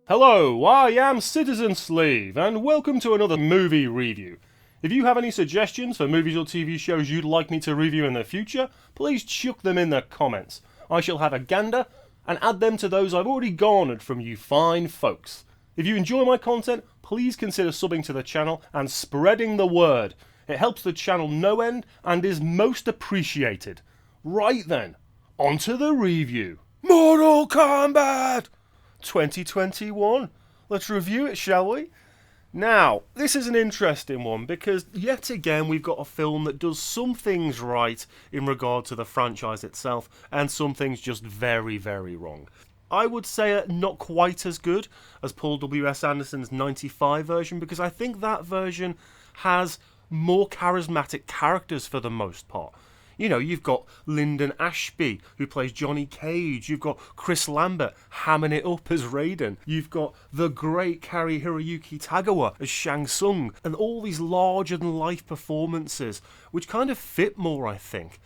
Hello, I am Citizen Sleeve, and welcome to another movie review. If you have any suggestions for movies or TV shows you'd like me to review in the future, please chuck them in the comments. I shall have a gander and add them to those I've already garnered from you fine folks. If you enjoy my content, please consider subbing to the channel and spreading the word. It helps the channel no end and is most appreciated. Right then, on to the review. Mortal Kombat 2021. Let's review it, shall we? Now, this is an interesting one because yet again we've got a film that does some things right in regard to the franchise itself and some things just very, very wrong. I would say not quite as good as Paul W.S. Anderson's 95 version because I think that version has more charismatic characters for the most part. You know, you've got Lyndon Ashby, who plays Johnny Cage. You've got Chris Lambert hamming it up as Raiden. You've got the great Cary Hiroyuki Tagawa as Shang Tsung. And all these larger-than-life performances, which kind of fit more, I think.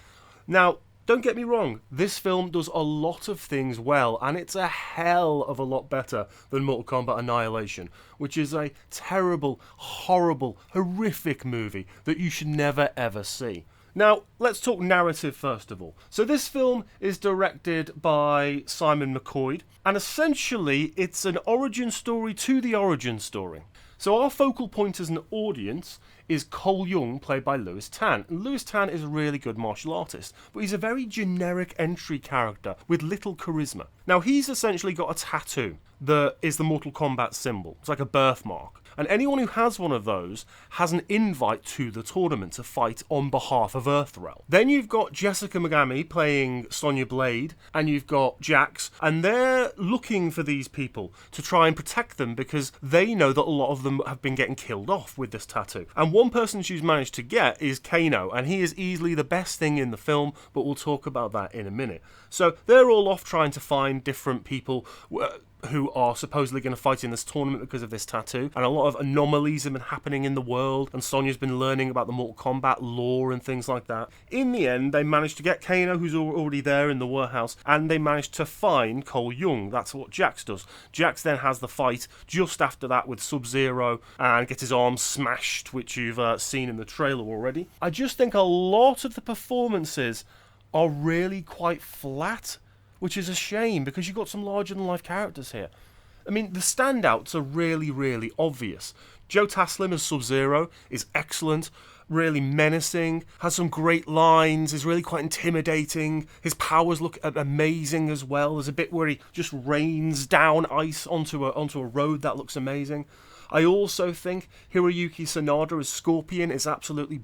Now, don't get me wrong, this film does a lot of things well, and it's a hell of a lot better than Mortal Kombat Annihilation, which is a terrible, horrible, horrific movie that you should never ever see. Now, let's talk narrative first of all. So this film is directed by Simon McQuoid, and essentially it's an origin story to the origin story. So our focal point as an audience is Cole Young, played by Lewis Tan. And Lewis Tan is a really good martial artist, but he's a very generic entry character with little charisma. Now, he's essentially got a tattoo that is the Mortal Kombat symbol. It's like a birthmark. And anyone who has one of those has an invite to the tournament to fight on behalf of Earthrealm. Then you've got Jessica McNamee playing Sonia Blade, and you've got Jax, and they're looking for these people to try and protect them because they know that a lot of them have been getting killed off with this tattoo. And one person she's managed to get is Kano, and he is easily the best thing in the film, but we'll talk about that in a minute. So they're all off trying to find different people who are supposedly going to fight in this tournament because of this tattoo, and a lot of anomalies have been happening in the world, and Sonia's been learning about the Mortal Kombat lore and things like that. In the end, they managed to get Kano, who's already there in the warehouse, and they managed to find Cole Young. That's what Jax does. Jax then has the fight just after that with Sub-Zero and gets his arm smashed, which you've seen in the trailer already. I just think a lot of the performances are really quite flat, which is a shame because you've got some larger-than-life characters here. I mean, the standouts are really, really obvious. Joe Taslim as Sub-Zero is excellent, really menacing, has some great lines, is really quite intimidating. His powers look amazing as well. There's a bit where he just rains down ice onto a road that looks amazing. I also think Hiroyuki Sanada as Scorpion is absolutely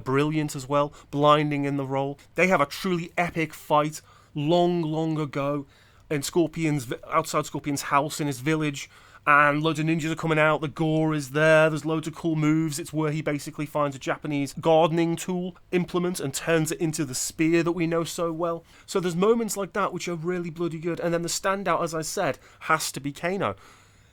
brilliant as well, blinding in the role. They have a truly epic fight long ago in outside Scorpion's house in his village, and loads of ninjas are coming out. The gore is there. There's loads of cool moves. It's where he basically finds a Japanese gardening tool implement and turns it into the spear that we know so well. So there's moments like that which are really bloody good. And then the standout, as I said, has to be Kano.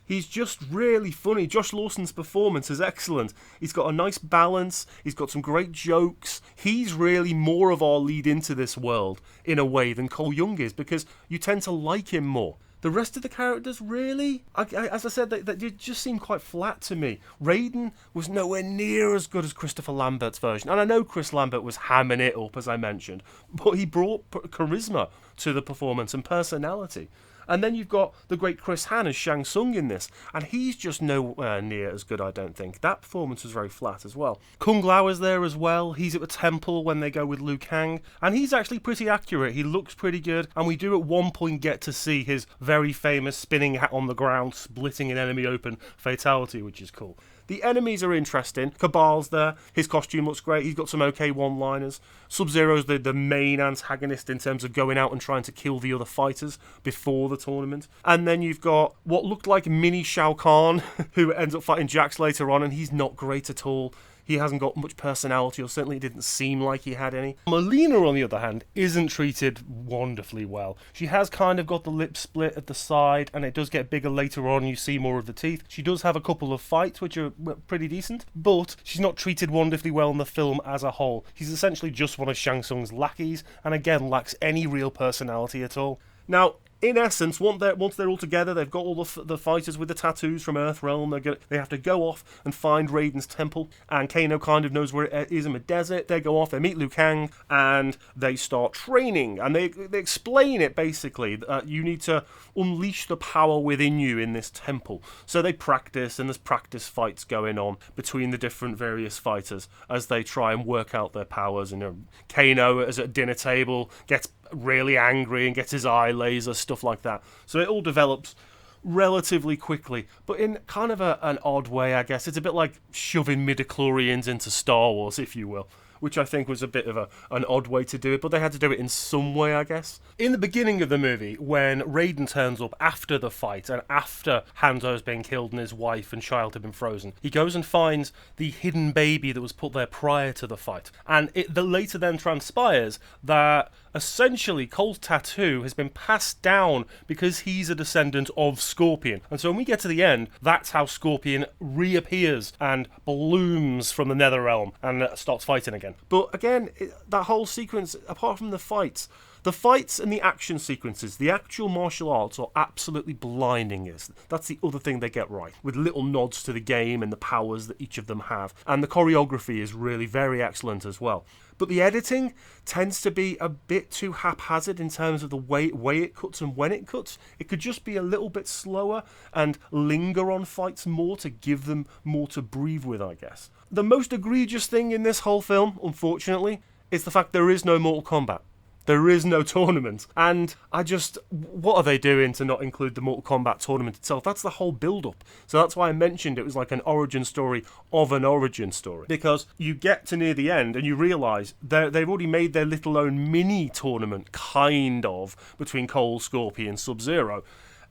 He's just really funny. Josh Lawson's performance is excellent. He's got a nice balance. He's got some great jokes. He's really more of our lead into this world in a way than Cole Young is, because you tend to like him more. The rest of the characters, really, as I said, they just seem quite flat to me. Raiden was nowhere near as good as Christopher Lambert's version. And I know Chris Lambert was hamming it up, as I mentioned, but he brought charisma to the performance and personality. And then you've got the great Chris Han as Shang Tsung in this, and he's just nowhere near as good, I don't think. That performance was very flat as well. Kung Lao is there as well. He's at the temple when they go with Liu Kang, and he's actually pretty accurate. He looks pretty good, and we do at one point get to see his very famous spinning hat on the ground, splitting an enemy open fatality, which is cool. The enemies are interesting. Cabal's there. His costume looks great. He's got some okay one-liners. Sub-Zero's the main antagonist in terms of going out and trying to kill the other fighters before the tournament. And then you've got what looked like mini Shao Kahn, who ends up fighting Jax later on, and he's not great at all. He hasn't got much personality, or certainly it didn't seem like he had any. Melina, on the other hand, isn't treated wonderfully well. She has kind of got the lip split at the side, and it does get bigger later on. You see more of the teeth. She does have a couple of fights, which are pretty decent, but she's not treated wonderfully well in the film as a whole. She's essentially just one of Shang Tsung's lackeys, and again lacks any real personality at all. Now, in essence, once they're all together, they've got all the fighters with the tattoos from Earthrealm. They have to go off and find Raiden's temple, and Kano kind of knows where it is in the desert. They go off, they meet Liu Kang, and they start training. And they explain it, basically. You need to unleash the power within you in this temple. So they practice, and there's practice fights going on between the different various fighters as they try and work out their powers. And Kano, as at a dinner table, gets really angry and gets his eye laser, stuff like that. So it all develops relatively quickly, but in kind of an odd way, I guess. It's a bit like shoving midichlorians into Star Wars, if you will, which I think was a bit of an odd way to do it, but they had to do it in some way, I guess. In the beginning of the movie, when Raiden turns up after the fight, and after Hanzo's been killed and his wife and child have been frozen, he goes and finds the hidden baby that was put there prior to the fight. And it later then transpires that essentially Cole's tattoo has been passed down because he's a descendant of Scorpion. And so when we get to the end, that's how Scorpion reappears and blooms from the Netherrealm and starts fighting again. But again, that whole sequence, apart from the fights and the action sequences, the actual martial arts are absolutely blinding. That's the other thing they get right, with little nods to the game and the powers that each of them have. And the choreography is really very excellent as well. But the editing tends to be a bit too haphazard in terms of the way it cuts and when it cuts. It could just be a little bit slower and linger on fights more to give them more to breathe with, I guess. The most egregious thing in this whole film, unfortunately, is the fact there is no Mortal Kombat. There is no tournament. And what are they doing to not include the Mortal Kombat tournament itself? That's the whole build-up. So that's why I mentioned it was like an origin story of an origin story. Because you get to near the end and you realise they've already made their little own mini tournament, kind of, between Cole, Scorpion, Sub-Zero.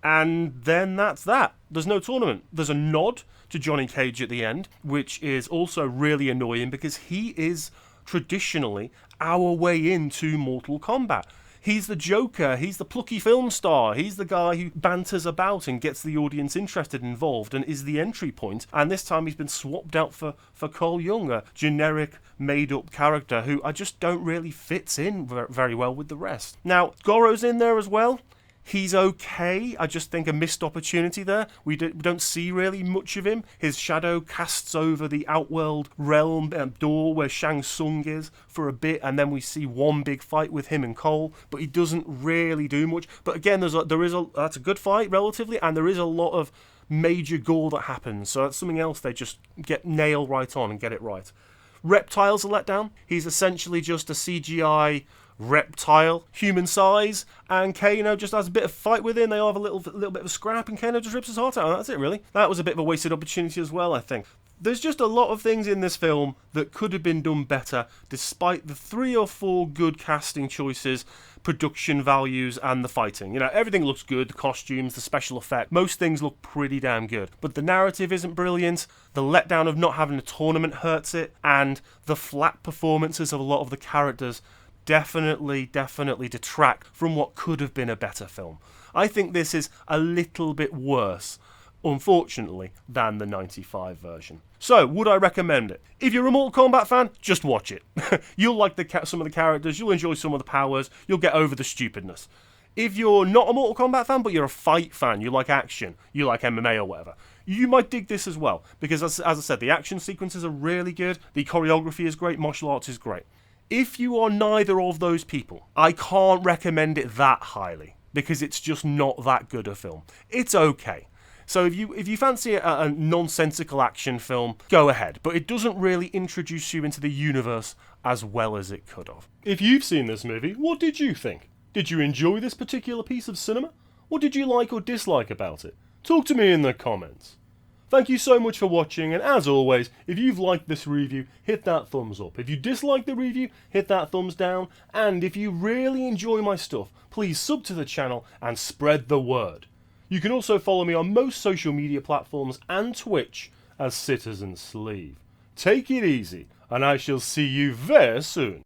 And then that's that. There's no tournament. There's a nod to Johnny Cage at the end, which is also really annoying because he is traditionally our way into Mortal Kombat. He's the Joker, he's the plucky film star, he's the guy who banters about and gets the audience interested and involved and is the entry point. And this time he's been swapped out for Cole Young, a generic made-up character who I just don't really fits in very well with the rest. Now, Goro's in there as well. He's okay. I just think a missed opportunity there. We don't see really much of him. His shadow casts over the Outworld realm door where Shang Tsung is for a bit, and then we see one big fight with him and Cole, but he doesn't really do much. But again, that's a good fight relatively, and there is a lot of major gore that happens, so that's something else they just get nailed right on and get it right. Reptile's a letdown. He's essentially just a CGI reptile, human size, and Kano just has a bit of fight with him. They have a little bit of a scrap, and Kano just rips his heart out. That's it, really. That was a bit of a wasted opportunity as well, I think. There's just a lot of things in this film that could have been done better, despite the 3 or 4 good casting choices, production values, and the fighting. You know, everything looks good, the costumes, the special effect. Most things look pretty damn good. But the narrative isn't brilliant, the letdown of not having a tournament hurts it, and the flat performances of a lot of the characters definitely detract from what could have been a better film. I think this is a little bit worse, unfortunately, than the 95 version. So, would I recommend it? If you're a Mortal Kombat fan, just watch it. You'll like some of the characters, you'll enjoy some of the powers, you'll get over the stupidness. If you're not a Mortal Kombat fan, but you're a fight fan, you like action, you like MMA or whatever, you might dig this as well. Because as I said, the action sequences are really good, the choreography is great, martial arts is great. If you are neither of those people, I can't recommend it that highly, because it's just not that good a film. It's okay. So if you fancy a nonsensical action film, go ahead. But it doesn't really introduce you into the universe as well as it could have. If you've seen this movie, what did you think? Did you enjoy this particular piece of cinema? What did you like or dislike about it? Talk to me in the comments. Thank you so much for watching, and as always, if you've liked this review, hit that thumbs up. If you dislike the review, hit that thumbs down. And if you really enjoy my stuff, please sub to the channel and spread the word. You can also follow me on most social media platforms and Twitch as Citizen Sleeve. take it easy, and I shall see you very soon.